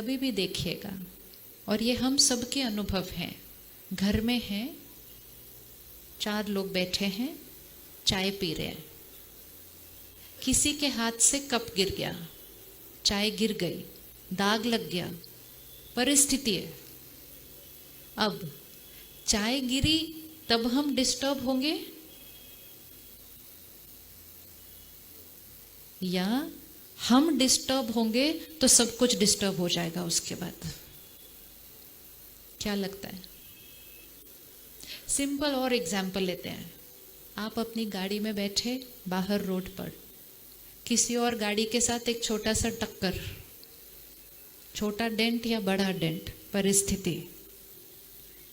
कभी भी देखिएगा, और ये हम सबके अनुभव हैं। घर में हैं, 4 लोग बैठे हैं, चाय पी रहे हैं, किसी के हाथ से कप गिर गया, चाय गिर गई, दाग लग गया, परिस्थिति है। अब चाय गिरी तब हम डिस्टर्ब होंगे, या हम डिस्टर्ब होंगे तो सब कुछ डिस्टर्ब हो जाएगा उसके बाद? क्या लगता है? सिंपल और एग्जाम्पल लेते हैं। आप अपनी गाड़ी में बैठे बाहर रोड पर, किसी और गाड़ी के साथ एक छोटा सा टक्कर, छोटा डेंट या बड़ा डेंट, परिस्थिति,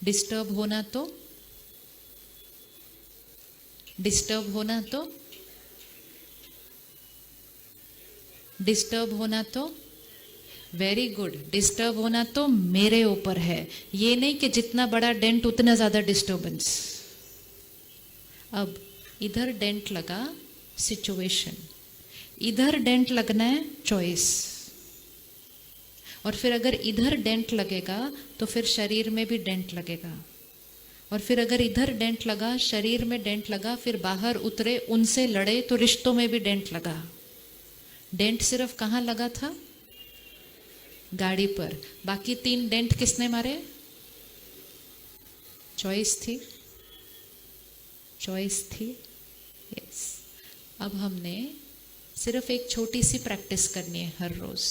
डिस्टर्ब होना तो डिस्टर्ब होना तो वेरी गुड, डिस्टर्ब होना तो मेरे ऊपर है। ये नहीं कि जितना बड़ा डेंट उतना ज्यादा डिस्टर्बेंस। अब इधर डेंट लगा, सिचुएशन, इधर डेंट लगना है, चॉइस। और फिर अगर इधर डेंट लगेगा तो फिर शरीर में भी डेंट लगेगा, और फिर अगर इधर डेंट लगा, शरीर में डेंट लगा, फिर बाहर उतरे, उनसे लड़े तो रिश्तों में भी डेंट लगा। डेंट सिर्फ कहाँ लगा था? गाड़ी पर। बाकी 3 डेंट किसने मारे? चॉइस थी, चॉइस थी। यस। अब हमने सिर्फ एक छोटी सी प्रैक्टिस करनी है हर रोज,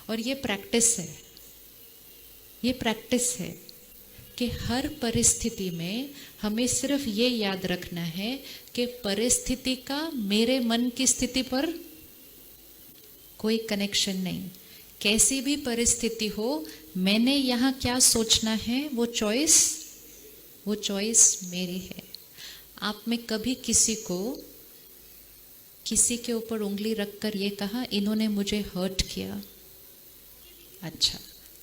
और ये प्रैक्टिस है कि हर परिस्थिति में हमें सिर्फ ये याद रखना है कि परिस्थिति का मेरे मन की स्थिति पर कोई कनेक्शन नहीं। कैसी भी परिस्थिति हो, मैंने यहाँ क्या सोचना है, वो चॉइस मेरी है। आप में कभी किसी के ऊपर उंगली रखकर ये कहा, इन्होंने मुझे हर्ट किया? अच्छा,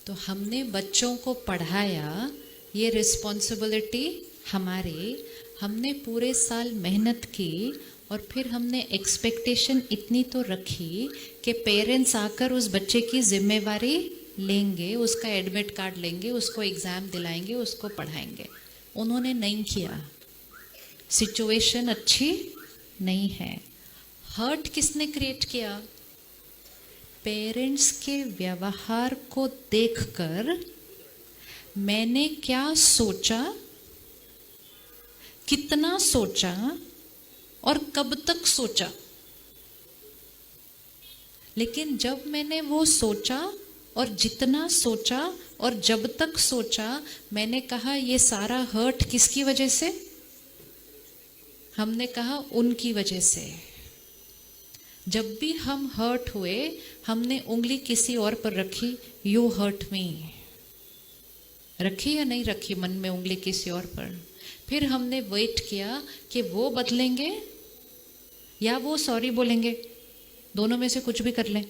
तो हमने बच्चों को पढ़ाया, ये रिस्पॉन्सिबिलिटी हमारी, हमने पूरे साल मेहनत की, और फिर हमने एक्सपेक्टेशन इतनी तो रखी कि पेरेंट्स आकर उस बच्चे की जिम्मेवारी लेंगे, उसका एडमिट कार्ड लेंगे, उसको एग्ज़ाम दिलाएंगे, उसको पढ़ाएंगे। उन्होंने नहीं किया, सिचुएशन अच्छी नहीं है। हर्ट किसने क्रिएट किया? पेरेंट्स के व्यवहार को देखकर मैंने क्या सोचा, कितना सोचा और कब तक सोचा। लेकिन जब मैंने वो सोचा और जितना सोचा और जब तक सोचा, मैंने कहा ये सारा हर्ट किसकी वजह से? हमने कहा उनकी वजह से। जब भी हम हर्ट हुए, हमने उंगली किसी और पर रखी, यू हर्ट मी। रखी या नहीं रखी मन में उंगली किसी और पर? फिर हमने वेट किया कि वो बदलेंगे या वो सॉरी बोलेंगे, दोनों में से कुछ भी कर लें।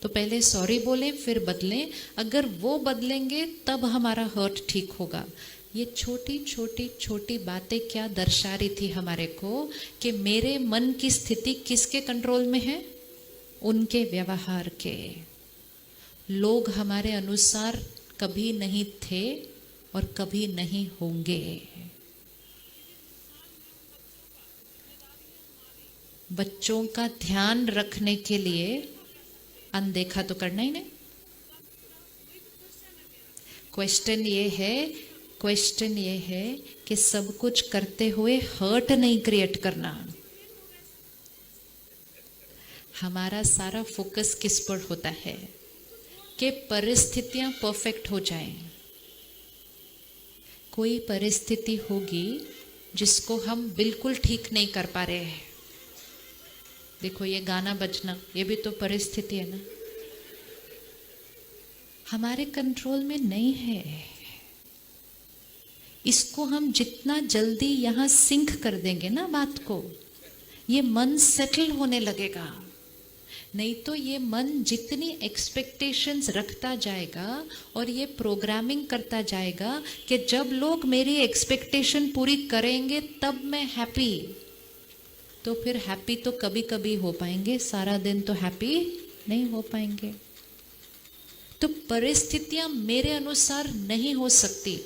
तो पहले सॉरी बोलें, फिर बदलें। अगर वो बदलेंगे तब हमारा हर्ट ठीक होगा। ये छोटी छोटी छोटी बातें क्या दर्शा रही थी हमारे को कि मेरे मन की स्थिति किसके कंट्रोल में है? उनके व्यवहार के। लोग हमारे अनुसार कभी नहीं थे और कभी नहीं होंगे। बच्चों का ध्यान रखने के लिए अनदेखा तो करना ही नहीं। क्वेश्चन ये है कि सब कुछ करते हुए हर्ट नहीं क्रिएट करना। हमारा सारा फोकस किस पर होता है कि परिस्थितियां परफेक्ट हो जाएं। कोई परिस्थिति होगी जिसको हम बिल्कुल ठीक नहीं कर पा रहे हैं। देखो, ये गाना बजना, ये भी तो परिस्थिति है ना, हमारे कंट्रोल में नहीं है। इसको हम जितना जल्दी यहाँ सिंक कर देंगे ना बात को, ये मन सेटल होने लगेगा। नहीं तो ये मन जितनी एक्सपेक्टेशंस रखता जाएगा और ये प्रोग्रामिंग करता जाएगा कि जब लोग मेरी एक्सपेक्टेशन पूरी करेंगे तब मैं हैप्पी, तो फिर हैप्पी तो कभी कभी हो पाएंगे, सारा दिन तो हैप्पी नहीं हो पाएंगे। तो परिस्थितियां मेरे अनुसार नहीं हो सकती,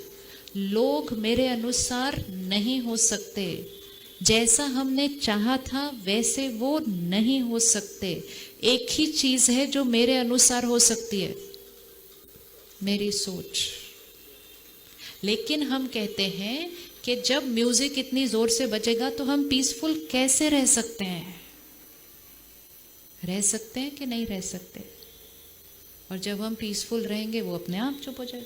लोग मेरे अनुसार नहीं हो सकते, जैसा हमने चाहा था वैसे वो नहीं हो सकते। एक ही चीज है जो मेरे अनुसार हो सकती है, मेरी सोच। लेकिन हम कहते हैं कि जब म्यूजिक इतनी जोर से बजेगा तो हम पीसफुल कैसे रह सकते हैं? रह सकते हैं कि नहीं रह सकते? और जब हम पीसफुल रहेंगे वो अपने आप चुप हो जाए।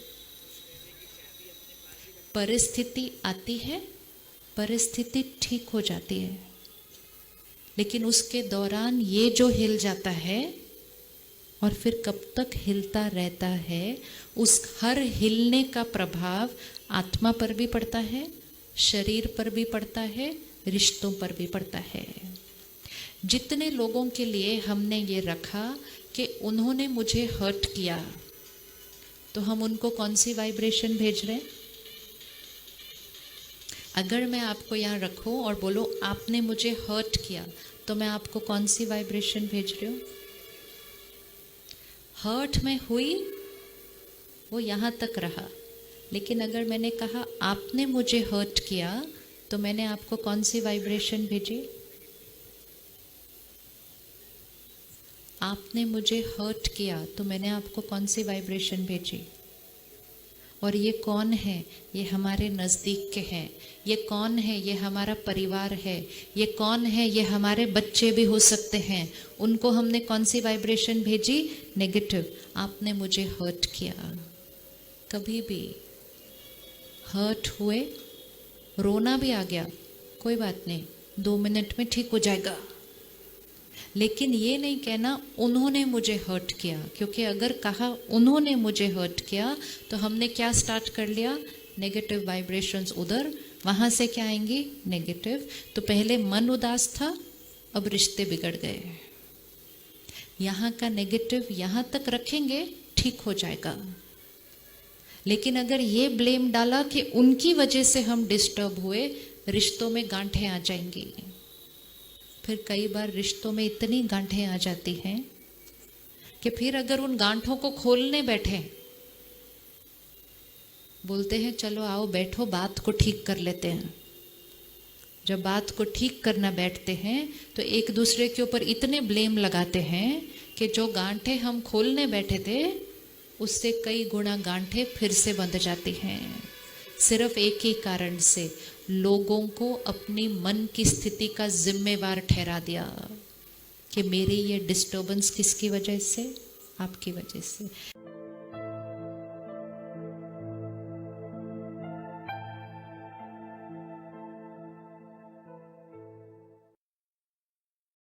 परिस्थिति आती है, परिस्थिति ठीक हो जाती है, लेकिन उसके दौरान ये जो हिल जाता है और फिर कब तक हिलता रहता है, उस हर हिलने का प्रभाव आत्मा पर भी पड़ता है, शरीर पर भी पड़ता है, रिश्तों पर भी पड़ता है। जितने लोगों के लिए हमने ये रखा कि उन्होंने मुझे हर्ट किया, तो हम उनको कौन सी वाइब्रेशन भेज रहे हैं? अगर मैं आपको यहाँ रखूं और बोलो आपने मुझे हर्ट किया, तो मैं आपको कौन सी वाइब्रेशन भेज रही हूँ? हर्ट में हुई, वो यहाँ तक रहा, लेकिन अगर मैंने कहा आपने मुझे हर्ट किया, तो मैंने आपको कौन सी वाइब्रेशन भेजी? आपने मुझे हर्ट किया तो मैंने आपको कौन सी वाइब्रेशन भेजी? और ये कौन है? ये हमारे नज़दीक के हैं। ये कौन है? ये हमारा परिवार है। ये कौन है? ये हमारे बच्चे भी हो सकते हैं। उनको हमने कौन सी वाइब्रेशन भेजी? नेगेटिव। आपने मुझे हर्ट किया। कभी भी हर्ट हुए, रोना भी आ गया, कोई बात नहीं, 2 मिनट में ठीक हो जाएगा। लेकिन ये नहीं कहना उन्होंने मुझे हर्ट किया, क्योंकि अगर कहा उन्होंने मुझे हर्ट किया तो हमने क्या स्टार्ट कर लिया? नेगेटिव वाइब्रेशंस उधर, वहाँ से क्या आएंगी? नेगेटिव। तो पहले मन उदास था, अब रिश्ते बिगड़ गए। यहाँ का नेगेटिव यहाँ तक रखेंगे, ठीक हो जाएगा। लेकिन अगर ये ब्लेम डाला कि उनकी वजह से हम डिस्टर्ब हुए, रिश्तों में गांठें आ जाएंगी। फिर कई बार रिश्तों में इतनी गांठें आ जाती हैं कि फिर अगर उन गांठों को खोलने बैठे, बोलते हैं चलो आओ बैठो बात को ठीक कर लेते हैं। जब बात को ठीक करना बैठते हैं तो एक दूसरे के ऊपर इतने ब्लेम लगाते हैं कि जो गांठें हम खोलने बैठे थे उससे कई गुना गांठें फिर से बंध जाती हैं। सिर्फ एक ही कारण से, लोगों को अपनी मन की स्थिति का जिम्मेवार ठहरा दिया कि मेरी ये डिस्टर्बेंस किसकी वजह से? आपकी वजह से।